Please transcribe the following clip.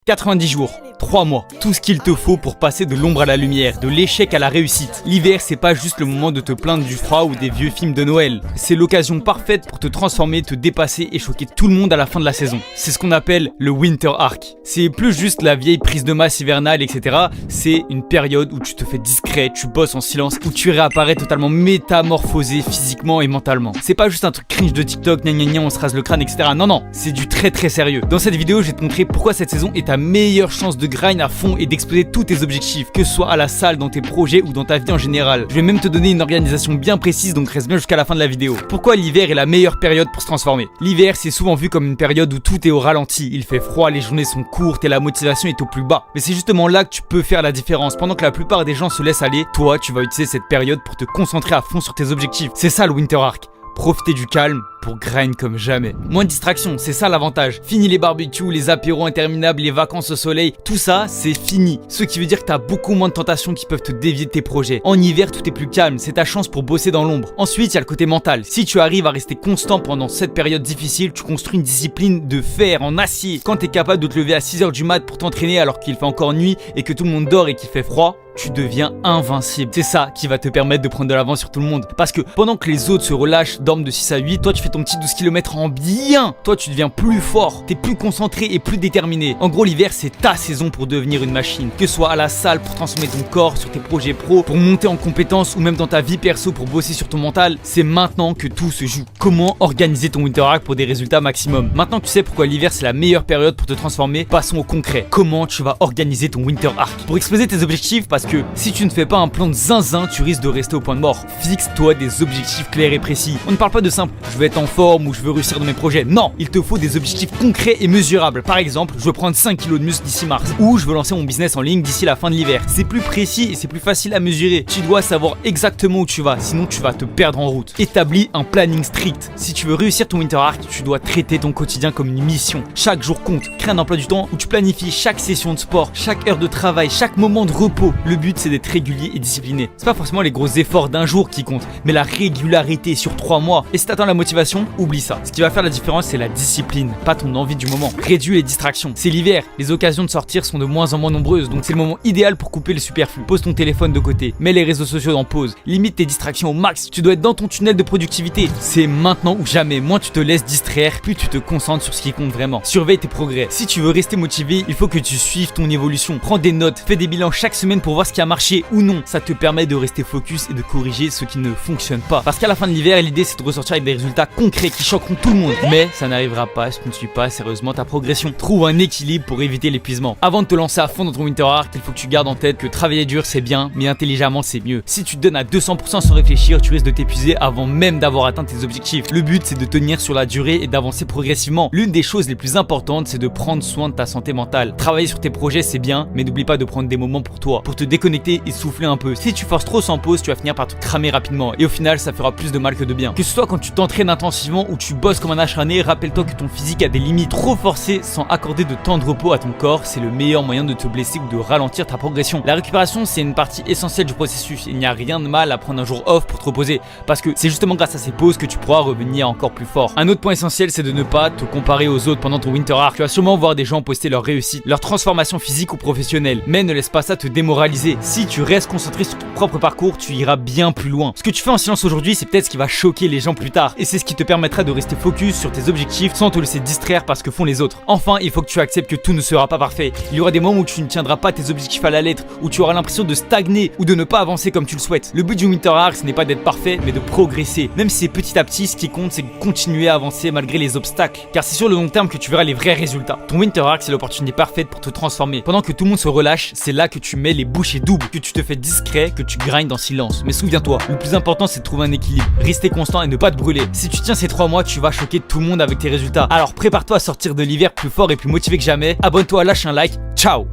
90 jours, 3 mois, tout ce qu'il te faut pour passer de l'ombre à la lumière, de l'échec à la réussite. L'hiver, c'est pas juste le moment de te plaindre du froid ou des vieux films de Noël. C'est l'occasion parfaite pour te transformer, te dépasser et choquer tout le monde à la fin de la saison. C'est ce qu'on appelle le Winter Arc. C'est plus juste la vieille prise de masse hivernale, etc. C'est une période où tu te fais discret, tu bosses en silence, où tu réapparais totalement métamorphosé physiquement et mentalement. C'est pas juste un truc cringe de TikTok, gna gna gna, on se rase le crâne, etc. Non, c'est du très sérieux. Dans cette vidéo, je vais te montrer pourquoi cette saison est ta meilleure chance de grind à fond et d'exploser tous tes objectifs, que ce soit à la salle, dans tes projets ou dans ta vie en général. Je vais même te donner une organisation bien précise, donc reste bien jusqu'à la fin de la vidéo. Pourquoi l'hiver est la meilleure période pour se transformer? L'hiver, c'est souvent vu comme une période où tout est au ralenti. Il fait froid, les journées sont courtes et la motivation est au plus bas. Mais c'est justement là que tu peux faire la différence. Pendant que la plupart des gens se laissent aller, toi, tu vas utiliser cette période pour te concentrer à fond sur tes objectifs. C'est ça le Winter Arc. Profitez du calme pour grind comme jamais. Moins de distractions, c'est ça l'avantage. Fini les barbecues, les apéros interminables, les vacances au soleil, tout ça c'est fini. Ce qui veut dire que t'as beaucoup moins de tentations qui peuvent te dévier de tes projets. En hiver, tout est plus calme, c'est ta chance pour bosser dans l'ombre. Ensuite, il y a le côté mental. Si tu arrives à rester constant pendant cette période difficile, tu construis une discipline de fer en acier. Quand t'es capable de te lever à 6h du mat pour t'entraîner alors qu'il fait encore nuit et que tout le monde dort et qu'il fait froid, tu deviens invincible. C'est ça qui va te permettre de prendre de l'avance sur tout le monde. Parce que pendant que les autres se relâchent, dorment de 6 à 8, toi tu fais ton petit 12 km en bien. Toi tu deviens plus fort, t'es plus concentré et plus déterminé. En gros, l'hiver c'est ta saison pour devenir une machine. Que ce soit à la salle pour transformer ton corps, sur tes projets pro, pour monter en compétences ou même dans ta vie perso pour bosser sur ton mental, c'est maintenant que tout se joue. Comment organiser ton Winter Arc pour des résultats maximum? Maintenant que tu sais pourquoi l'hiver c'est la meilleure période pour te transformer, passons au concret. Comment tu vas organiser ton Winter Arc? Pour exploser tes objectifs, parce que si tu ne fais pas un plan de zinzin, tu risques de rester au point de mort. Fixe-toi des objectifs clairs et précis. On ne parle pas de simple je veux être en forme ou je veux réussir dans mes projets. Non, il te faut des objectifs concrets et mesurables. Par exemple, je veux prendre 5 kilos de muscle d'ici mars, ou je veux lancer mon business en ligne d'ici la fin de l'hiver. C'est plus précis et c'est plus facile à mesurer. Tu dois savoir exactement où tu vas, sinon tu vas te perdre en route. Établis un planning strict. Si tu veux réussir ton Winter Arc, tu dois traiter ton quotidien comme une mission. Chaque jour compte. Crée un emploi du temps où tu planifies chaque session de sport, chaque heure de travail, chaque moment de repos. Le but c'est d'être régulier et discipliné. C'est pas forcément les gros efforts d'un jour qui comptent, mais la régularité sur 3 mois. Et si t'attends la motivation, oublie ça. Ce qui va faire la différence, c'est la discipline, pas ton envie du moment. Réduis les distractions. C'est l'hiver, les occasions de sortir sont de moins en moins nombreuses, donc c'est le moment idéal pour couper le superflu. Pose ton téléphone de côté, mets les réseaux sociaux en pause, limite tes distractions au max. Tu dois être dans ton tunnel de productivité. C'est maintenant ou jamais. Moins tu te laisses distraire, plus tu te concentres sur ce qui compte vraiment. Surveille tes progrès. Si tu veux rester motivé, il faut que tu suives ton évolution. Prends des notes, fais des bilans chaque semaine pour voir ce qui a marché ou non. Ça te permet de rester focus et de corriger ce qui ne fonctionne pas. Parce qu'à la fin de l'hiver, l'idée c'est de ressortir avec des résultats concrets qui choqueront tout le monde. Mais ça n'arrivera pas si tu ne suis pas sérieusement ta progression. Trouve un équilibre pour éviter l'épuisement. Avant de te lancer à fond dans ton Winter Arc, il faut que tu gardes en tête que travailler dur c'est bien, mais intelligemment c'est mieux. Si tu te donnes à 200% sans réfléchir, tu risques de t'épuiser avant même d'avoir atteint tes objectifs. Le but c'est de tenir sur la durée et d'avancer progressivement. L'une des choses les plus importantes, c'est de prendre soin de ta santé mentale. Travailler sur tes projets c'est bien, mais n'oublie pas de prendre des moments pour toi, pour te déconnecter et souffler un peu. Si tu forces trop sans pause, tu vas finir par te cramer rapidement et au final ça fera plus de mal que de bien. Que ce soit quand tu t'entraînes intensivement ou tu bosses comme un acharné, rappelle-toi que ton physique a des limites. Trop forcer sans accorder de temps de repos à ton corps, c'est le meilleur moyen de te blesser ou de ralentir ta progression. La récupération c'est une partie essentielle du processus. Il n'y a rien de mal à prendre un jour off pour te reposer, parce que c'est justement grâce à ces pauses que tu pourras revenir encore plus fort. Un autre point essentiel, c'est de ne pas te comparer aux autres pendant ton Winter Arc. Tu vas sûrement voir des gens poster leur réussite, leur transformation physique ou professionnelle, mais ne laisse pas ça te démoraliser. Si tu restes concentré sur ton propre parcours, tu iras bien plus loin. Ce que tu fais en silence aujourd'hui, c'est peut-être ce qui va choquer les gens plus tard, et c'est ce qui te permettra de rester focus sur tes objectifs sans te laisser distraire par ce que font les autres. Enfin, il faut que tu acceptes que tout ne sera pas parfait. Il y aura des moments où tu ne tiendras pas tes objectifs à la lettre, où tu auras l'impression de stagner ou de ne pas avancer comme tu le souhaites. Le but du Winter Arc, ce n'est pas d'être parfait, mais de progresser. Même si c'est petit à petit, ce qui compte, c'est de continuer à avancer malgré les obstacles, car c'est sur le long terme que tu verras les vrais résultats. Ton Winter Arc, c'est l'opportunité parfaite pour te transformer. Pendant que tout le monde se relâche, c'est là que tu mets les bouchées doubles, que tu te fais discret, que tu grindes en silence. Mais souviens-toi, le plus important, c'est de trouver un équilibre, rester constant et ne pas te brûler. Si tu tiens ces 3 mois, tu vas choquer tout le monde avec tes résultats. Alors prépare-toi à sortir de l'hiver plus fort et plus motivé que jamais. Abonne-toi, lâche un like. Ciao!